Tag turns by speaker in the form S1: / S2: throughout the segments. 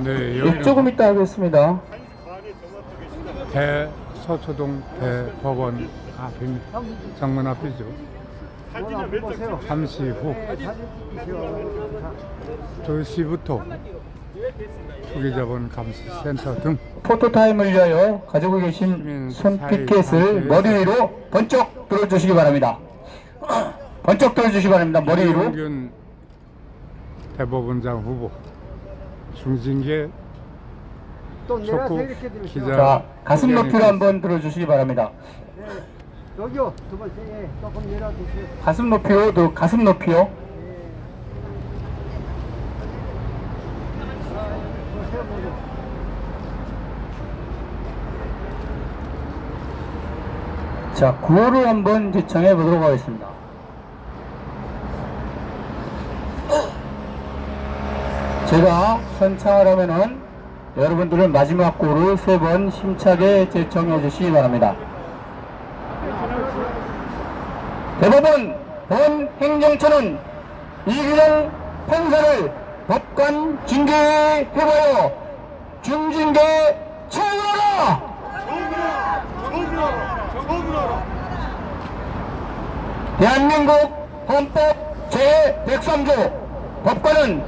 S1: 네,
S2: 예, 조금 이따 하겠습니다.
S1: 대서초동 대법원 앞입니다. 정문 앞이죠. 잠시 후 2시부터 투기자본 감시센터 등
S2: 포토타임을 위하여 가지고 계신 손 피켓을 머리 위로 번쩍 들어주시기 바랍니다. 번쩍 들어주시기 바랍니다. 머리 위로.
S1: 이용균 대법원장 후보, 중징계 촉구 기자.
S2: 자, 가슴 높이로 한번 들어주시기 바랍니다.
S3: 여기요, 두 번째, 조금 내려주세요.
S2: 가슴 높이요, 가슴 높이요. 자, 구호를 한번 지청해 보도록 하겠습니다. 제가 선창을 하면은 여러분들은 마지막 구호를 3번 힘차게 제청해 주시기 바랍니다. 대법원 본행정처는 이규영 판사를 법관 징계에 해보여 중징계 처분하라! 대한민국 헌법 제103조 법관은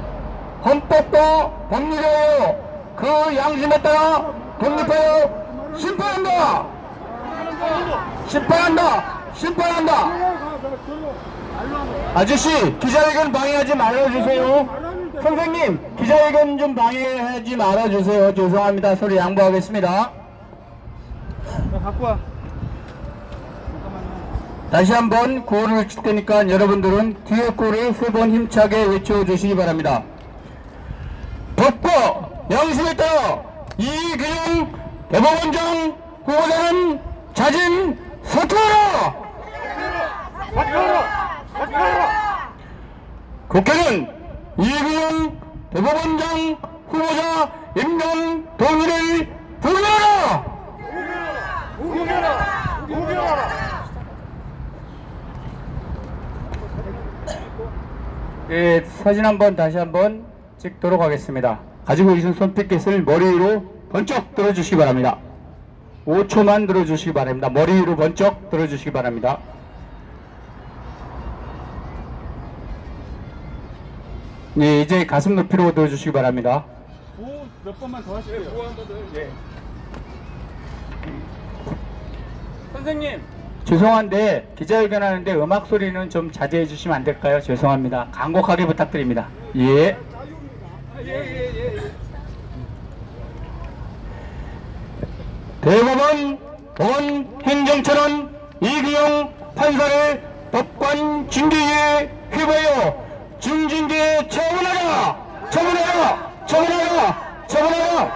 S2: 헌법과 법률에 의하여 그 양심에 따라 독립하여 심판한다! 심판한다! 심판한다! 아저씨, 기자회견 방해하지 말아주세요. 선생님, 기자회견 좀 방해하지 말아주세요. 죄송합니다. 소리 양보하겠습니다.
S3: 갖고 와.
S2: 다시 한번 구호를 외칠 테니까 여러분들은 뒤에 구호를 3번 힘차게 외쳐주시기 바랍니다. 법과 양심에 따라 이규영 대법원장 후보자는 자진 사퇴하라! 국회는 이규영 대법원장 후보자 임명 동의를 부결하라! 예, 사진 한번 다시 한번 찍도록 하겠습니다. 가지고 계신 손피켓을 머리 위로 번쩍 들어주시기 바랍니다. 5초만 들어주시기 바랍니다. 머리 위로 번쩍 들어주시기 바랍니다. 네, 이제 가슴 높이로 들어주시기 바랍니다.
S3: 몇 번만 더 하실게요.
S2: 네. 선생님, 죄송한데 기자회견 하는데 음악 소리는 좀 자제해 주시면 안 될까요? 죄송합니다. 간곡하게 부탁드립니다. 예. 대법원 본행정처는 이규영 판사를 법관 징계에 휘발려 중징계 처분하라! 처분하라! 처분하라! 처분하라!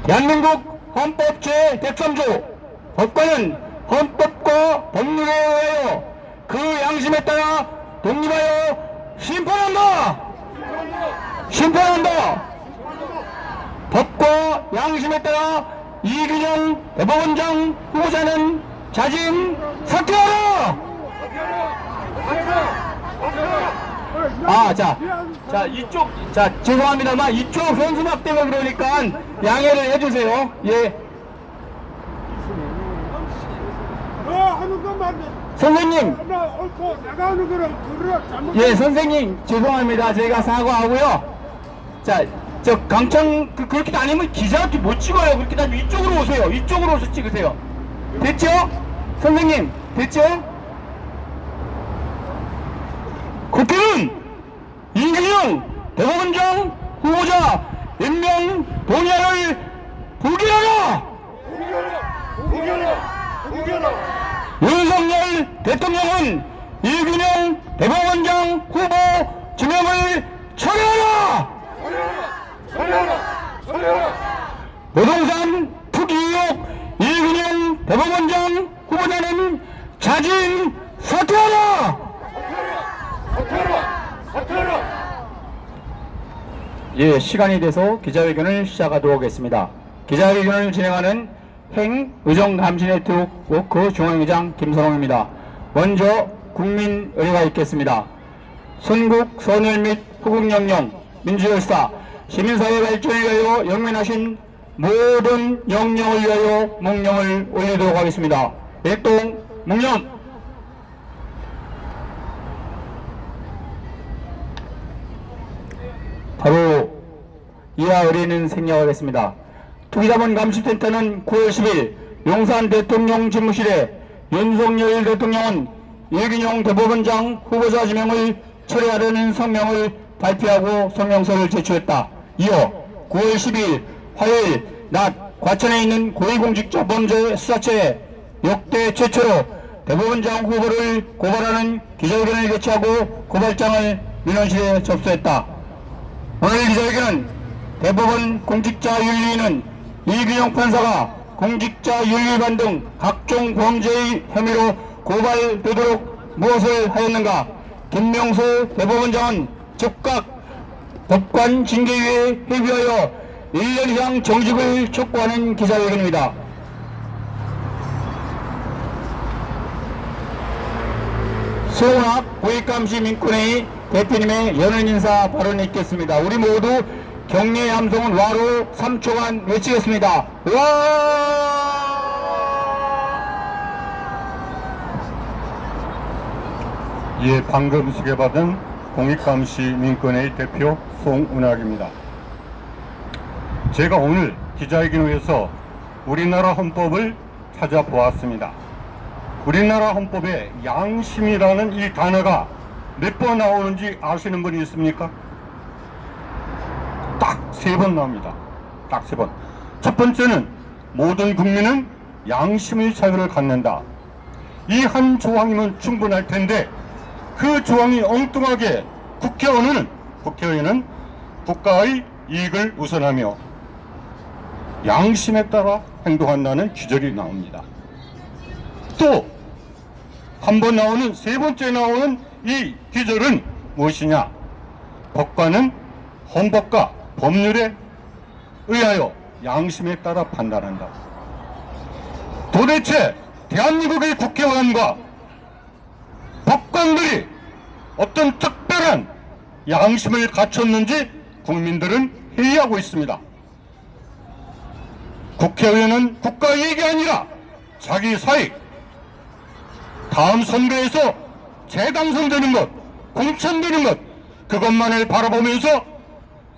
S2: 대한민국 헌법 제103조 법관은 헌법과 법률에 의하여 그 양심에 따라 독립하여 심판한다! 심판한다! 법과 양심에 따라 이규영 대법원장 후보자는 자진 사퇴하라! 이쪽, 죄송합니다만 이쪽 현수막 때문에 그러니까 양해를 해주세요. 예.
S3: 하는 것만
S2: 선생님,
S3: 옳고 나가는 거는 그거를 잘못.
S2: 예, 선생님, 죄송합니다. 제가 사과하고요. 자, 저 강창, 그렇게 다니면 기자한테 못 찍어요. 그렇게 다니면 이쪽으로 오세요. 이쪽으로 오서 찍으세요. 됐죠? 선생님, 됐죠? 국회는 이규영 대법원장 후보자 임명 동의안을 부결하라! 윤석열 대통령은 이규영 대법원장 후보 지명을 철회하라! 부동산 투기 의혹 이규영 대법원장 후보자는 자진 사퇴하라! 예, 시간이 돼서 기자회견을 시작하도록 하겠습니다. 기자회견을 진행하는 행의정감시네트워크 중앙회장 김선홍입니다. 먼저 국민의례가 있겠습니다. 선국, 선열 및 후국영령 민주열사, 시민사회 발전을 위하여 영민하신 모든 영령을 위하여 묵념을 올리도록 하겠습니다. 일동 묵념. 바로 이하 의뢰는 생략하겠습니다. 투기자본 감시센터는 9월 10일 용산 대통령 집무실에 윤석열 대통령은 이균용 대법원장 후보자 지명을 철회하려는 성명을 발표하고 성명서를 제출했다. 이어 9월 10일 화요일 낮 과천에 있는 고위공직자 범죄 수사처에 역대 최초로 대법원장 후보를 고발하는 기자회견을 개최하고 고발장을 민원실에 접수했다. 오늘 기자회견은 대법원 공직자윤리위는 이균용 판사가 공직자윤리 위반 등 각종 범죄의 혐의로 고발되도록 무엇을 하였는가? 김명수 대법원장은 즉각 법관 징계위에 회부하여 1년 이상 정직을 촉구하는 기자회견입니다. 소은학 고위감시 민권회의 대표님의 연언 인사 발언이 있겠습니다. 우리 모두 격려의 함성은 와로 3초간 외치겠습니다. 와!
S4: 예, 방금 소개받은 공익감시 민권회의 대표 송은학입니다. 제가 오늘 기자회견에서 우리나라 헌법을 찾아보았습니다. 우리나라 헌법에 양심이라는 이 단어가 몇 번 나오는지 아시는 분이 있습니까? 딱 3번 나옵니다. 딱 3번. 첫 번째는 모든 국민은 양심의 자유를 갖는다. 이 한 조항이면 충분할 텐데 그 조항이 엉뚱하게 국회의원은 국가의 이익을 우선하며 양심에 따라 행동한다는 규정이 나옵니다. 또 한 번 나오는 세 번째 나오는 이 규정은 무엇이냐? 법관은 헌법과 법률에 의하여 양심에 따라 판단한다. 도대체 대한민국의 국회의원과 법관들이 어떤 특별한 양심을 갖췄는지 국민들은 회의하고 있습니다. 국회의원은 국가 이익이 아니라 자기 사익, 다음 선거에서 재당선되는 것, 공천되는 것, 그것만을 바라보면서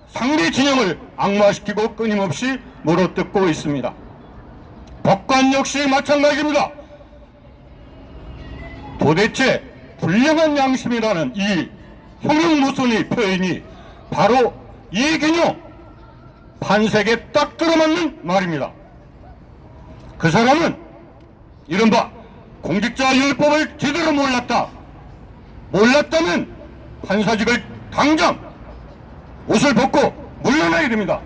S4: 상대 진영을 악마시키고 끊임없이 물어뜯고 있습니다. 법관 역시 마찬가지입니다. 도대체 불량한 양심이라는 이 흉흉무순의 표현이 바로 이균용 판사에게 딱 들어맞는 말입니다. 그 사람은 이른바 공직자윤리법을 제대로 몰랐다면 판사직을 당장 옷을 벗고 물러나야 됩니다.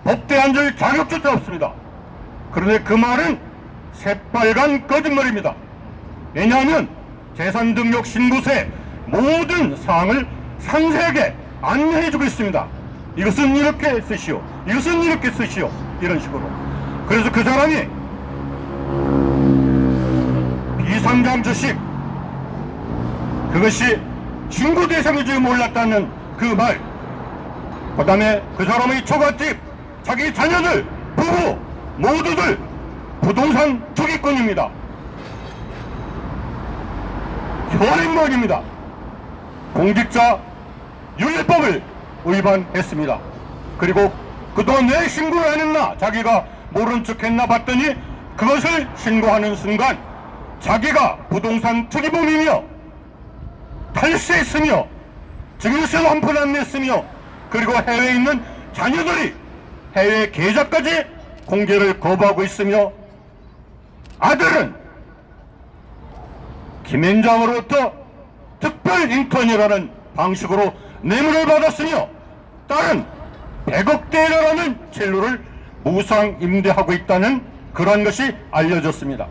S4: 법대에 앉을 자격조차 없습니다. 그런데 그 말은 새빨간 거짓말입니다. 왜냐하면 재산등록 신고서의 모든 사항을 상세하게 안내해주고 있습니다. 이것은 이렇게 쓰시오, 이것은 이렇게 쓰시오, 이런 식으로. 그래서 그 사람이 비상장 주식, 그것이 신고 대상인 줄 몰랐다는 그 말, 그 다음에 그 사람의 처갓집, 자기 자녀들, 부부 모두들 부동산 투기꾼입니다. 현행범입니다. 공직자 윤리법을 위반했습니다. 그리고 그동안 왜 신고를 안 했나, 자기가 모른 척 했나 봤더니 그것을 신고하는 순간 자기가 부동산 투기범이며 탈세했으며 증여세도 한 푼 안 냈으며 그리고 해외에 있는 자녀들이 해외 계좌까지 공개를 거부하고 있으며 아들은 김앤장으로부터 특별 인턴이라는 방식으로 뇌물을 받았으며 딸은 100억대에 달하는 첼로를 무상 임대하고 있다는 그런 것이 알려졌습니다.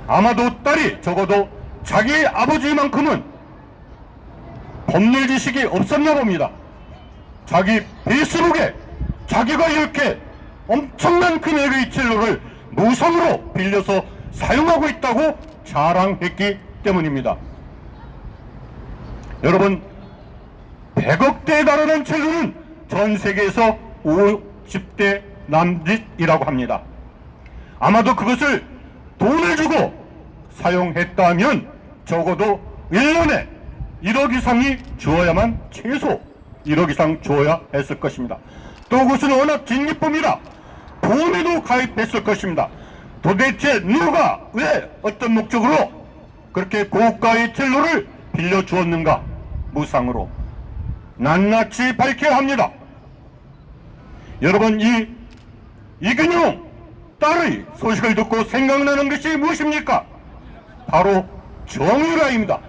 S4: 아마도 딸이 적어도 자기 아버지만큼은 법률 지식이 없었나 봅니다. 자기 페이스북에 자기가 이렇게 엄청난 금액의 첼로를 무상으로 빌려서 사용하고 있다고 자랑했기 때문입니다. 여러분, 100억대에 달하는 첼로는 전 세계에서 50대 남짓이라고 합니다. 아마도 그것을 돈을 주고 사용했다면 적어도 1년에 1억 이상이 주어야만, 최소 1억 이상 주어야 했을 것입니다. 또 그것은 워낙 진기범이라 보험에도 가입했을 것입니다. 도대체 누가 왜 어떤 목적으로 그렇게 고가의 첼로를 빌려주었는가, 무상으로 낱낱이 밝혀야 합니다. 여러분, 이근용 딸의 소식을 듣고 생각나는 것이 무엇입니까? 바로 정유라입니다.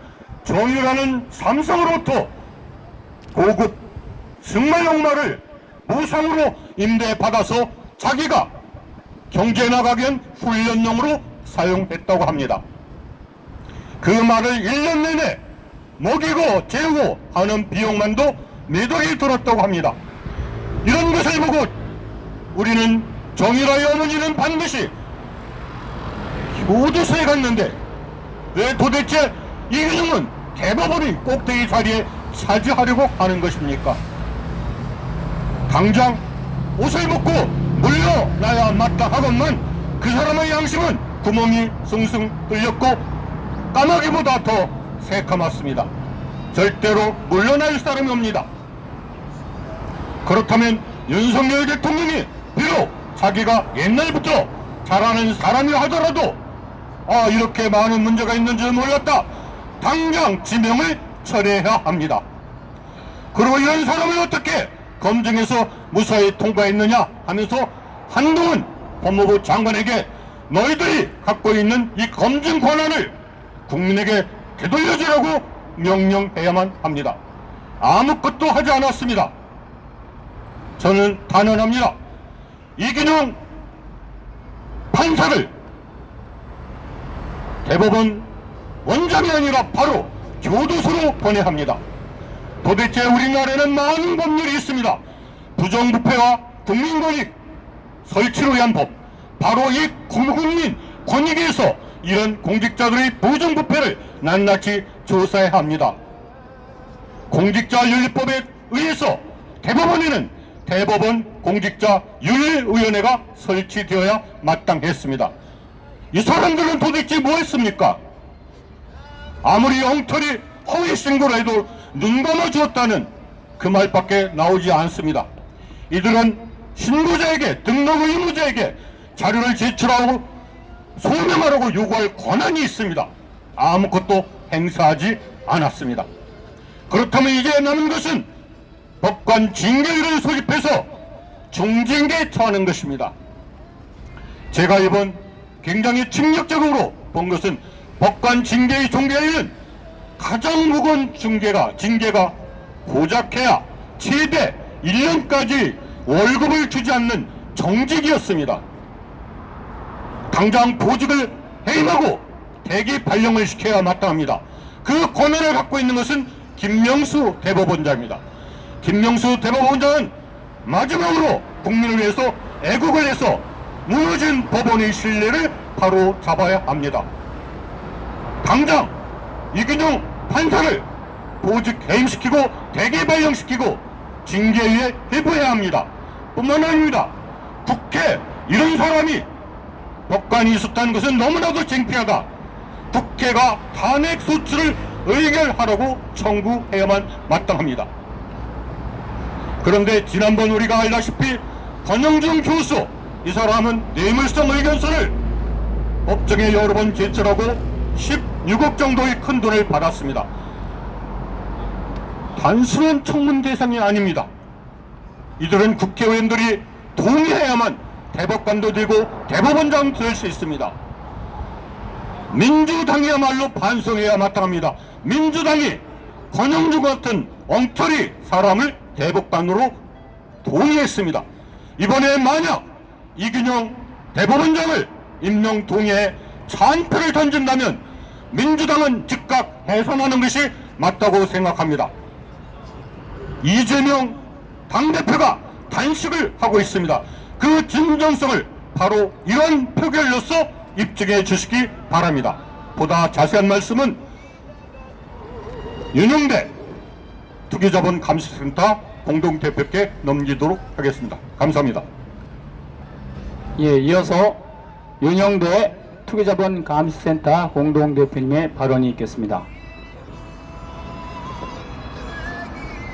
S4: 정유라는 삼성으로부터 고급 승마용마를 무상으로 임대받아서 자기가 경제 나가기 위한 훈련용으로 사용했다고 합니다. 그 말을 1년 내내 먹이고 재우고 하는 비용만도 몇 억이 들었다고 합니다. 이런 것을 보고 우리는 정유라의 어머니는 반드시 교도소에 갔는데 왜 도대체 이근용은 대법원의 꼭대기 자리에 차지하려고 하는 것입니까? 당장 옷을 벗고 물러나야 마땅하건만 그 사람의 양심은 구멍이 숭숭 뚫렸고 까마귀보다 더 새카맣습니다. 절대로 물러날 사람이 없습니다. 그렇다면 윤석열 대통령이 비록 자기가 옛날부터 잘하는 사람이라 하더라도 이렇게 많은 문제가 있는 줄 몰랐다, 당장 지명을 철회해야 합니다. 그리고 이런 사람을 어떻게 검증해서 무사히 통과했느냐 하면서 한동훈 법무부 장관에게 너희들이 갖고 있는 이 검증 권한을 국민에게 되돌려주라고 명령해야만 합니다. 아무것도 하지 않았습니다. 저는 단언합니다. 이근용 판사를 대법원 원장이 아니라 바로 교도소로 보내야 합니다. 도대체 우리나라에는 많은 법률이 있습니다. 부정부패와 국민권익 설치를 위한 법, 바로 이 국민 권익에서 이런 공직자들의 부정부패를 낱낱이 조사해야 합니다. 공직자윤리법에 의해서 대법원에는 대법원 공직자윤리위원회가 설치되어야 마땅했습니다. 이 사람들은 도대체 뭐 했습니까? 아무리 엉터리 허위 신고를 해도 눈 감아주었다는 그 말밖에 나오지 않습니다. 이들은 신고자에게, 등록 의무자에게 자료를 제출하고 소명하라고 요구할 권한이 있습니다. 아무것도 행사하지 않았습니다. 그렇다면 이제 남은 것은 법관 징계위를 소집해서 중징계에 처하는 것입니다. 제가 이번 굉장히 충격적으로 본 것은 법관 징계의 종결에는 가장 무거운 징계가 고작해야 최대 1년까지 월급을 주지 않는 정직이었습니다. 당장 보직을 해임하고 대기 발령을 시켜야 마땅합니다. 그 권한을 갖고 있는 것은 김명수 대법원장입니다. 김명수 대법원장은 마지막으로 국민을 위해서 애국을 해서 무너진 법원의 신뢰를 바로 잡아야 합니다. 당장 이근용 판사를 보직 해임시키고 대기 발령시키고 징계위에 회부해야 합니다. 뿐만 아닙니다. 국회, 이런 사람이 법관이 있었다는 것은 너무나도 창피하다. 국회가 탄핵 소추를 의결하라고 청구해야만 마땅합니다. 그런데 지난번 우리가 알다시피 권영중 교수, 이 사람은 뇌물성 의견서를 법정에 여러 번 제출하고 16억 정도의 큰 돈을 받았습니다. 단순한 청문 대상이 아닙니다. 이들은 국회의원들이 동의해야만 대법관도 되고 대법원장도 될 수 있습니다. 민주당이야말로 반성해야 마땅합니다. 민주당이 권영주 같은 엉터리 사람을 대법관으로 동의했습니다. 이번에 만약 이균영 대법원장을 임명 동의해 찬표를 던진다면 민주당은 즉각 해산하는 것이 맞다고 생각합니다. 이재명 당대표가 단식을 하고 있습니다. 그 진정성을 바로 이런 표결로서 입증해 주시기 바랍니다. 보다 자세한 말씀은 윤영대 투기자본 감시센터 공동대표께 넘기도록 하겠습니다. 감사합니다.
S2: 예, 이어서 윤영대 투기자본 감시센터 공동대표님의 발언이 있겠습니다.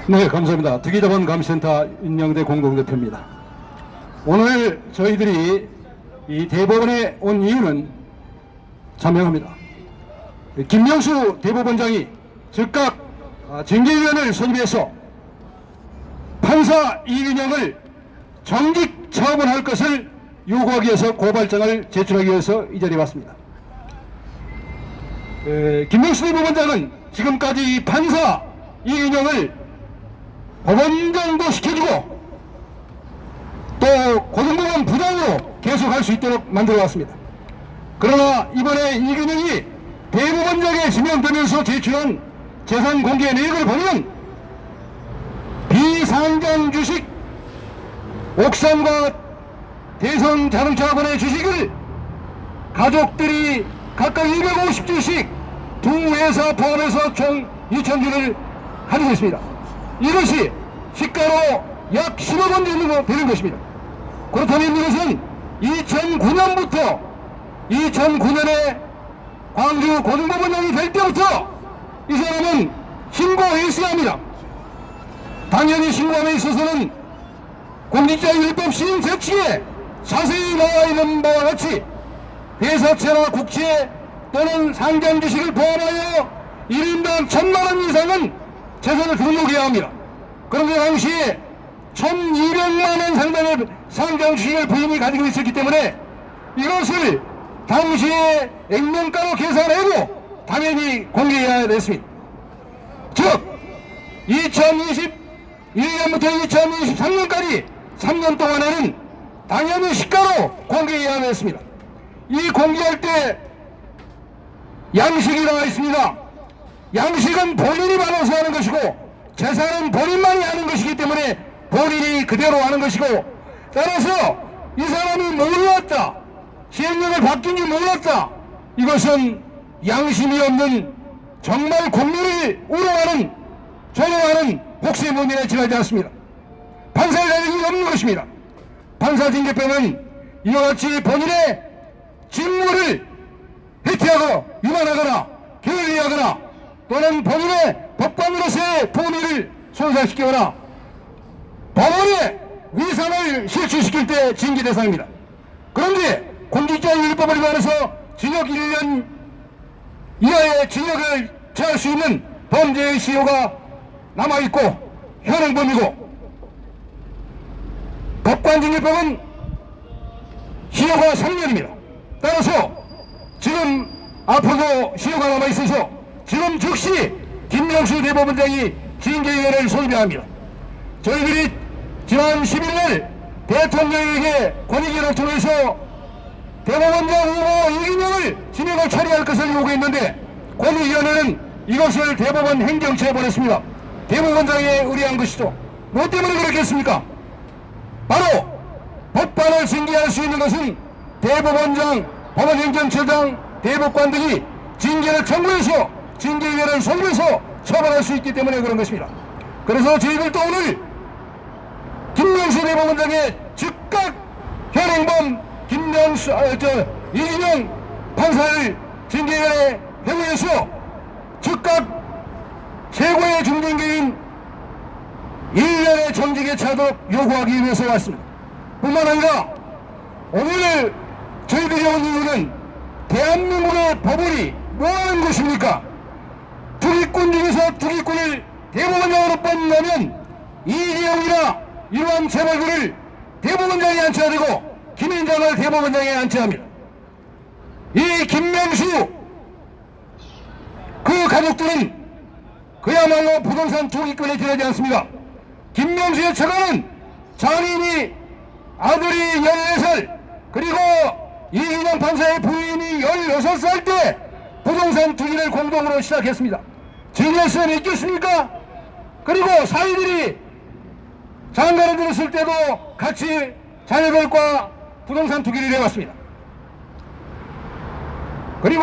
S5: 네, 감사합니다. 투기자본 감시센터 윤영대 공동대표입니다. 오늘 저희들이 이 대법원에 온 이유는 자명합니다. 김명수 대법원장이 즉각 징계위원회를 소집해서 판사 이균영을 정직 처분할 것을 요구하기 위해서 고발장을 제출하기 위해서 이 자리에 왔습니다. 김명수 대법원장은 지금까지 이 판사 이균영을 법원장도 시켜주고 또 고등법원 부장으로 계속할 수 있도록 만들어 왔습니다. 그러나 이번에 이균영이 대법원장에 지명되면서 제출한 재산 공개 내역을 보면 비상장 주식 옥산과 대선 자동차관의 주식을 가족들이 각각 250주씩 두 회사 포함해서 총 2,000주를 가지고 있습니다. 이것이 시가로 약 10억 원 정도 되는 것입니다. 그렇다면 이것은 2009년부터 2009년에 광주 고등법원장이 될 때부터 이 사람은 신고했어야 합니다. 당연히 신고함에 있어서는 공직자율법 시행 재치에 자세히 나와 있는 바와 같이 회사채나 국채 또는 상장 주식을 포함하여 1인당 1,000만 원 이상은 재산을 등록해야 합니다. 그런데 당시에 1,200만 원 상당의 상장 주식을 부인이 가지고 있었기 때문에 이것을 당시에 액면가로 계산하고 당연히 공개해야 됐습니다. 즉 2021년부터 2023년까지 3년 동안에는 당연히 시가로 공개해야 했습니다. 이 공개할 때 양식이 나와 있습니다. 양식은 본인이 받아서 하는 것이고 재산은 본인만이 하는 것이기 때문에 본인이 그대로 하는 것이고, 따라서 이 사람이 몰랐다, 시행령을 바뀐 줄 몰랐다, 이것은 양심이 없는 정말 국민을 우롱하는 조롱하는 복수의문에 지나지 않습니다. 판사의 자격이 없는 것입니다. 판사징계법은 이와 같이 본인의 직무를 해태하고 위반하거나 게을리하거나 또는 본인의 법관으로서의 품위를 손상시키거나 법원의 위상을 실추시킬 때 징계 대상입니다. 그런데 공직자율법을 위반해서 징역 1년 이하의 징역을 처할 수 있는 범죄의 시효가 남아있고 현행범이고, 법관징계법은 시효가 3년입니다. 따라서 지금 앞으로도 시효가 남아있어서 지금 즉시 김명수 대법원장이 징계위원회를 소집해야 합니다. 저희들이 지난 10일날 대통령에게 권익위를 통해서 대법원장 후보 이균영을 지명을 처리할 것을 요구했는데 권익위원회는 이것을 대법원 행정처에 보냈습니다. 대법원장에 의뢰한 것이죠. 뭐 때문에 그렇겠습니까? 바로 법관을 징계할 수 있는 것은 대법원장, 법원행정처장, 대법관 등이 징계를 청구해서 징계위원회를 소집해서 처벌할 수 있기 때문에 그런 것입니다. 그래서 저희들도 오늘 김명수 대법원장의 즉각 현행범 이균영 판사를 징계위원회에 회부해서 즉각 최고의 중징계인 1년의 정직에 차도록 요구하기 위해서 왔습니다. 뿐만 아니라 오늘 저희들이 온 이유는 대한민국의 법원이 뭐하는 것입니까? 투기꾼 중에서 투기꾼을 대법원장으로 뽑는다면 이재용이나 이러한 재벌들을 대법원장에 앉혀야 되고 김앤장을 대법원장에 앉혀야 합니다. 이 김명수 그 가족들은 그야말로 부동산 투기꾼에 지나지 않습니다. 김명수의 처가는 장인이 아들이 14살 그리고 이균영 판사의 부인이 16살 때 부동산 투기를 공동으로 시작했습니다. 증여세 있겠습니까? 그리고 사위들이 장가를 들었을 때도 같이 자녀들과 부동산 투기를 해왔습니다. 그리고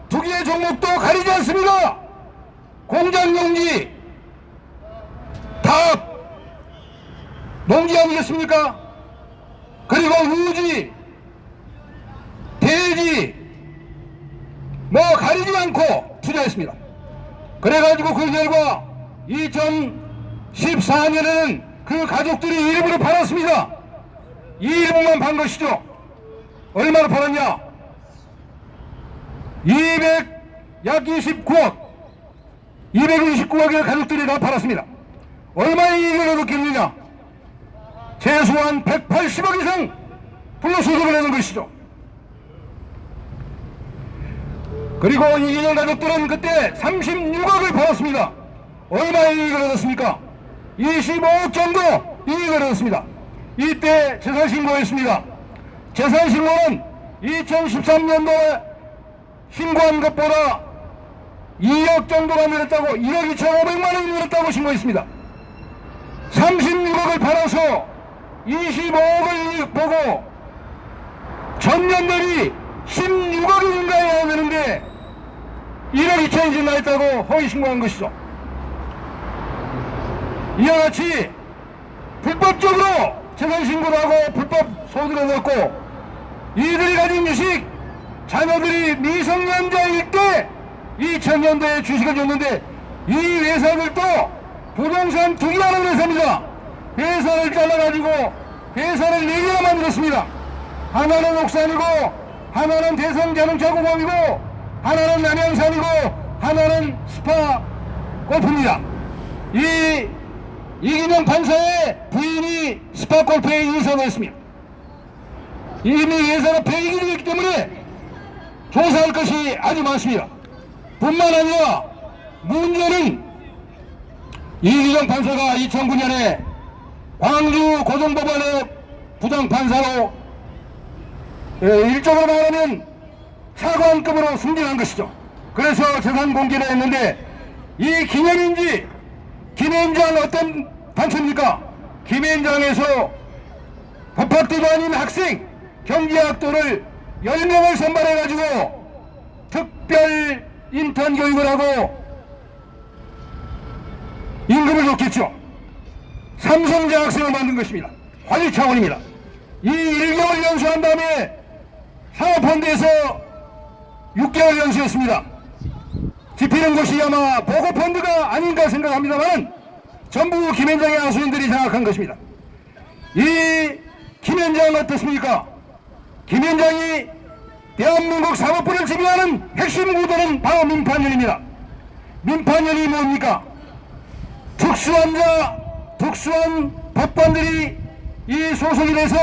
S5: 투기의 종목도 가리지 않습니다. 공장용지, 갑, 농지 아니겠습니까? 그리고 유지, 대지, 뭐 가리지 않고 투자했습니다. 그래가지고 그 결과 2014년에는 그 가족들이 일부를 팔았습니다. 이 일부만 판 것이죠. 얼마나 팔았냐? 약 29억, 229억의 가족들이 다 팔았습니다. 얼마의 이익을 얻었겠느냐? 최소한 180억 이상 불로소득을 내는 것이죠. 그리고 이기년 가족들은 그때 36억을 벌었습니다. 얼마의 이익을 얻었습니까? 25억 정도 이익을 얻었습니다. 이때 재산신고했습니다. 재산신고는 2013년도에 신고한 것보다 2억 정도가 늘었다고, 1억 2,500만 원이 늘었다고 신고했습니다. 36억을 팔아서 25억을 이익 보고 전년 대비 16억이 증가해야 되는데 1억 2천이 증가했다고 허위 신고한 것이죠. 이와 같이 불법적으로 재산신고도 하고 불법 소득을 얻었고, 이들이 가진 주식, 자녀들이 미성년자일 때 2000년도에 주식을 줬는데, 이 회사들도 부동산 투기하는 회사입니다. 회사를 잘라가지고 회사를 4개나 만들었습니다. 하나는 옥산이고, 하나는 대성자동차공업이고, 하나는 남양산이고, 하나는 스파 골프입니다. 이기년 판사의 부인이 스파 골프에 인사도 했습니다. 이미 회사가 폐익이 되기 때문에 조사할 것이 아주 많습니다. 뿐만 아니라 문제는 이기년 판사가 2009년에 광주 고등법원의 부장판사로 일종으로 말하면 차관급으로 승진한 것이죠. 그래서 재산 공개를 했는데, 이 기념인지 김현장 어떤 단체입니까? 김현장에서 법학도도 아닌 학생, 경제학도를 10명을 선발해가지고 특별 인턴 교육을 하고 임금을 줬겠죠. 삼성대학생을 만든 것입니다. 관리 차원입니다. 이 1개월 연수한 다음에 사모펀드에서 6개월 연수했습니다. 집히는 곳이 아마 보고펀드가 아닌가 생각합니다만 전부 김현장의 아수인들이 장악한 것입니다. 이 김현장 어떻습니까? 김현장이 대한민국 사법부를 지배하는 핵심 구도는 바로 민판연입니다. 민판연이 뭡니까? 특수한 법관들이 이 소속이 돼서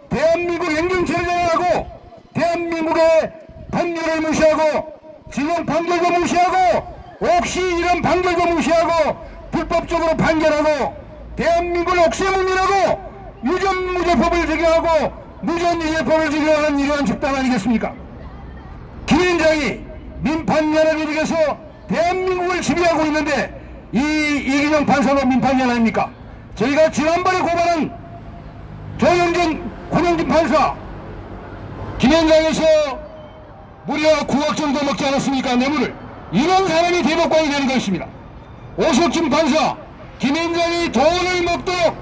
S5: 대한민국 행정체를 장악하고, 대한민국의 법률을 무시하고, 지금 판결도 무시하고, 혹시 이런 판결도 무시하고 불법적으로 판결하고, 대한민국을 옥새문이라고 유전무죄법을 적용하고 무전유죄법을 적용하는 이러한 집단 아니겠습니까? 김현장이 민판연을 이루어서 대한민국을 지배하고 있는데, 이기정 판사도 민판연 아닙니까? 저희가 지난번에 고발한 고명진 판사, 김현장에서 무려 9억 정도 먹지 않았습니까? 뇌물을. 이런 사람이 대법관이 되는 것입니다. 오석진 판사, 김현장이 돈을 먹도록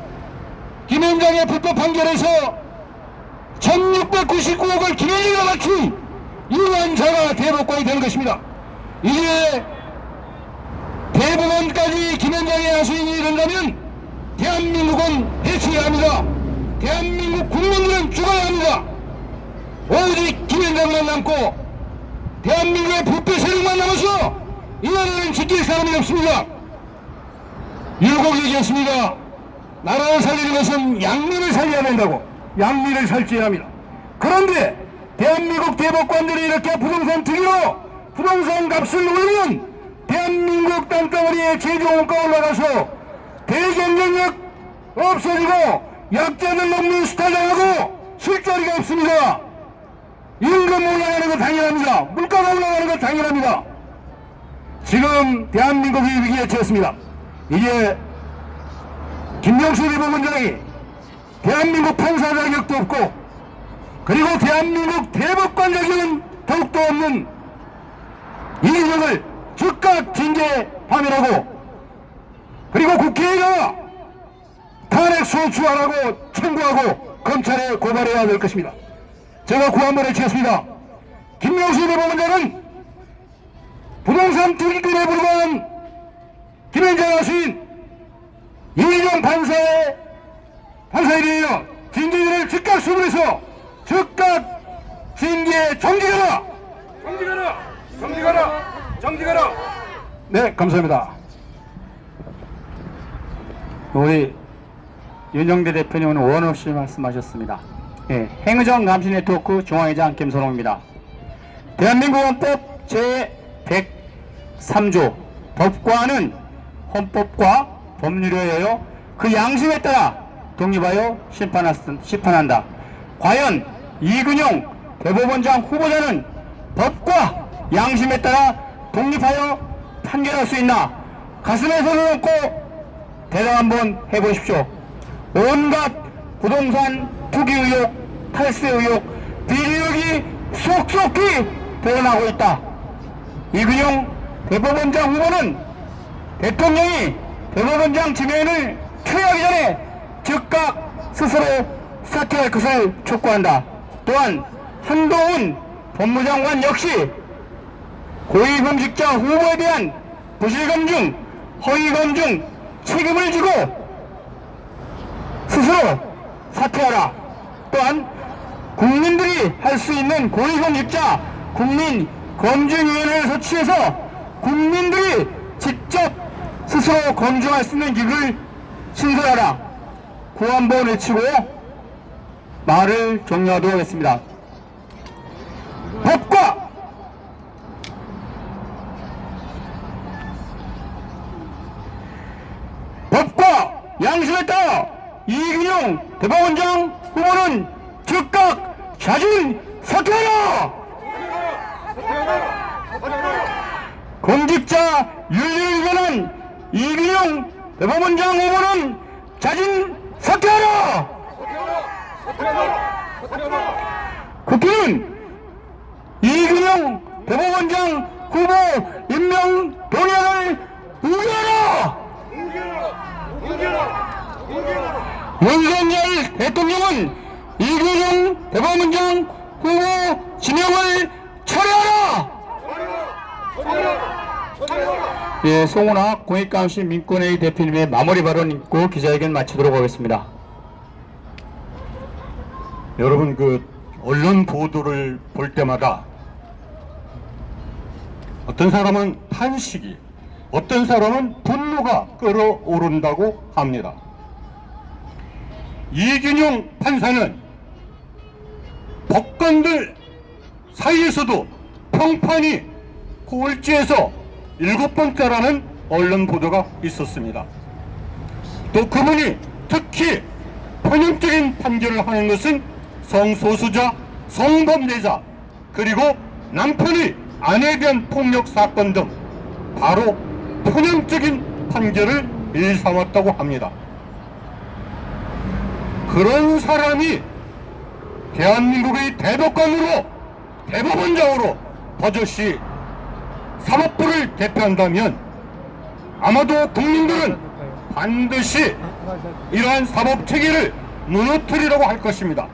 S5: 김현장의 불법 판결에서 1699억을 김현장과 같이 이러한 자가 대법관이 되는 것입니다. 이제 대법원까지 김현장의 아수인이 이른다면 대한민국은 해체해야 합니다. 대한민국 국민들은 죽어야 합니다. 오직 김현장만 남고 대한민국의 부패 세력만 남아서 이 나라는 지킬 사람이 없습니다. 율곡 얘기했습니다. 나라를 살리는 것은 양민을 살려야 된다고. 양민을 살려야 합니다. 그런데 대한민국 대법관들이 이렇게 부동산 투기로 부동산 값을 올리면 대한민국 땅덩어리에 제조원가 올라가서 대경쟁력 없어지고 약자들 농민 수탈당하고 술자리가 없습니다. 임금 올라가는 거 당연합니다. 물가가 올라가는 거 당연합니다. 지금 대한민국이 위기에 처했습니다. 이제 김명수 대법원장이 대한민국 판사 자격도 없고, 그리고 대한민국 대법관 자격은 더욱도 없는 이기정을 즉각 징계 파면하고, 그리고 국회가 소추 안 하고 청구하고 검찰에 고발해야 될 것입니다. 제가 구한말을 치겠습니다. 김명수 대법원장은 부동산 투기꾼에 불과한 김현장 하수인 이인영 판사에 대하여 징계를 즉각 수물해서 즉각 징계 정지하라!
S3: 정직하라! 정직하라! 정직하라!
S5: 네, 감사합니다.
S2: 우리 윤영대 대표님 오늘 원 없이 말씀하셨습니다. 예, 행정 감시 네트워크 중앙회장 김선홍입니다. 대한민국 헌법 제103조 법관은 헌법과 법률에 의하여 그 양심에 따라 독립하여 심판한다. 과연 이근용 대법원장 후보자는 법과 양심에 따라 독립하여 판결할 수 있나? 가슴에 손을 얹고 대답 한번 해보십시오. 온갖 부동산 투기 의혹, 탈세 의혹, 비리 의혹이 속속히 드러나고 있다. 이근용 대법원장 후보는 대통령이 대법원장 지명을 퇴하기 전에 즉각 스스로 사퇴할 것을 촉구한다. 또한 한동훈 법무장관 역시 고위공직자 후보에 대한 부실검증, 허위검증 책임을 지고 스스로 사퇴하라. 또한 국민들이 할 수 있는 고위공직자 국민검증위원회를 설치해서 국민들이 직접 스스로 검증할 수 있는 기구를 신설하라. 구호 한번 외치고 말을 종료하도록 하겠습니다. 법과 양심에 따라 이근용 대법원장 후보는 즉각 자진 사퇴하라! 공직자 윤리를 위반한 이근용 대법원장 후보는 자진 사퇴하라! 국회는 이근용 대법원장 후보 임명 동의안을 우겨라! 윤석열 대통령은 이근용 대법원장 후보 지명을 철회하라! 예, 송은학 공익감시 민권회의 대표님의 마무리 발언 읽고 기자회견 마치도록 하겠습니다.
S4: 여러분 그 언론 보도를 볼 때마다 어떤 사람은 탄식이, 어떤 사람은 분노가 끓어오른다고 합니다. 이균용 판사는 법관들 사이에서도 평판이 꼴찌에서 7번째라는 언론 보도가 있었습니다. 또 그분이 특히 편협적인 판결을 하는 것은 성소수자, 성범죄자, 그리고 남편의 아내에 대한 폭력 사건 등 바로 편협적인 판결을 일삼았다고 합니다. 그런 사람이 대한민국의 대법관으로, 대법원장으로 버젓이 사법부를 대표한다면 아마도 국민들은 반드시 이러한 사법체계를 무너뜨리라고 할 것입니다.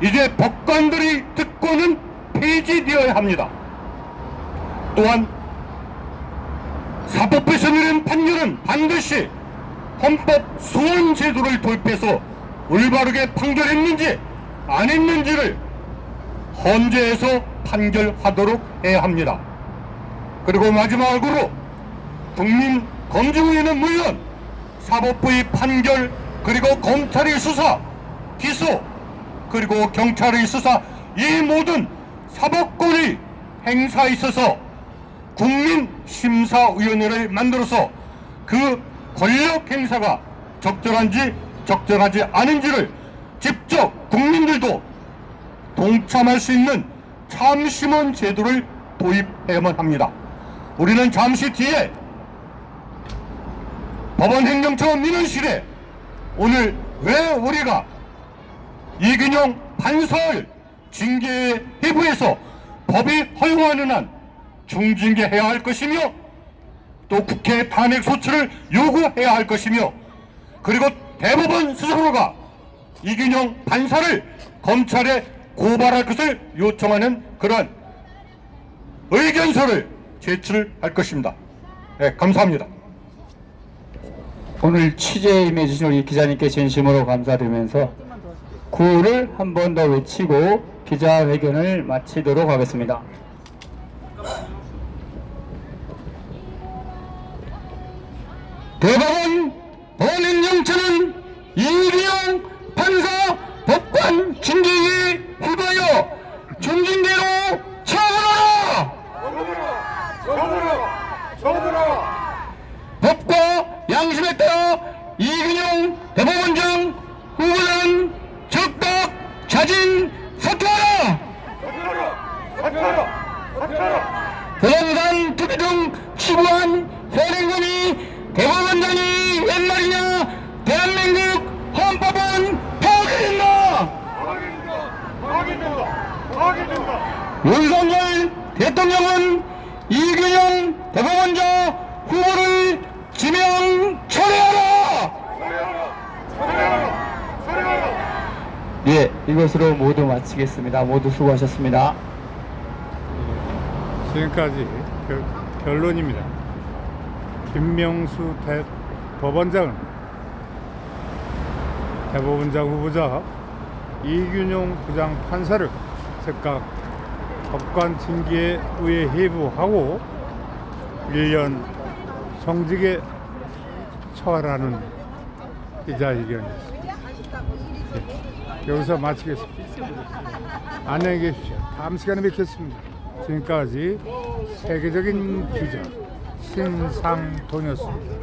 S4: 이제 법관들의 특권은 폐지되어야 합니다. 또한 사법부에서 내린 판결은 반드시 헌법 소원 제도를 도입해서 올바르게 판결했는지 안 했는지를 헌재에서 판결하도록 해야 합니다. 그리고 마지막으로 국민검증위는 물론 사법부의 판결, 그리고 검찰의 수사, 기소, 그리고 경찰의 수사, 이 모든 사법권의 행사에 있어서 국민심사위원회를 만들어서 그 권력 행사가 적절한지 적절하지 않은지를 직접 국민들도 동참할 수 있는 참심원 제도를 도입해야만 합니다. 우리는 잠시 뒤에 법원행정처 민원실에 오늘 왜 우리가 이근용 판사를 징계에 회부해서 법이 허용하는 한 중징계해야 할 것이며 또 국회 탄핵 소추를 요구해야 할 것이며 그리고 대법원 스스로가 이균용 판사를 검찰에 고발할 것을 요청하는 그러한 의견서를 제출할 것입니다. 네, 감사합니다.
S2: 오늘 취재에 임해주신 우리 기자님께 진심으로 감사드리면서 구호를 한 번 더 외치고 기자회견을 마치도록 하겠습니다.
S5: 대법원 법원영장은 이균용 판사 법관 징계에 후보하여 중징계로 처분하라. 법과 양심에 따라 이균용 대법원장 후보자는 즉각 자진 사퇴하라. 부동산 투기 등 치부한 현행범이 대법원장이 웬 말이냐. 대한민국 헌법은 파괴된다. 윤석열 대통령은 이균용 대법원장 후보를 지명 철회하라.
S2: 예, 이것으로 모두 마치겠습니다. 모두 수고하셨습니다.
S1: 지금까지 결론입니다. 김명수 법원장은 대법원장 후보자 이균용 부장 판사를 즉각 법관 징계에 의해 해부하고 1년 정직에 처하라는 기자회견이었습니다. 네, 여기서 마치겠습니다. 안녕히 계십시오. 다음 시간에 뵙겠습니다. 지금까지 세계적인 기자 신상돈이었습니다.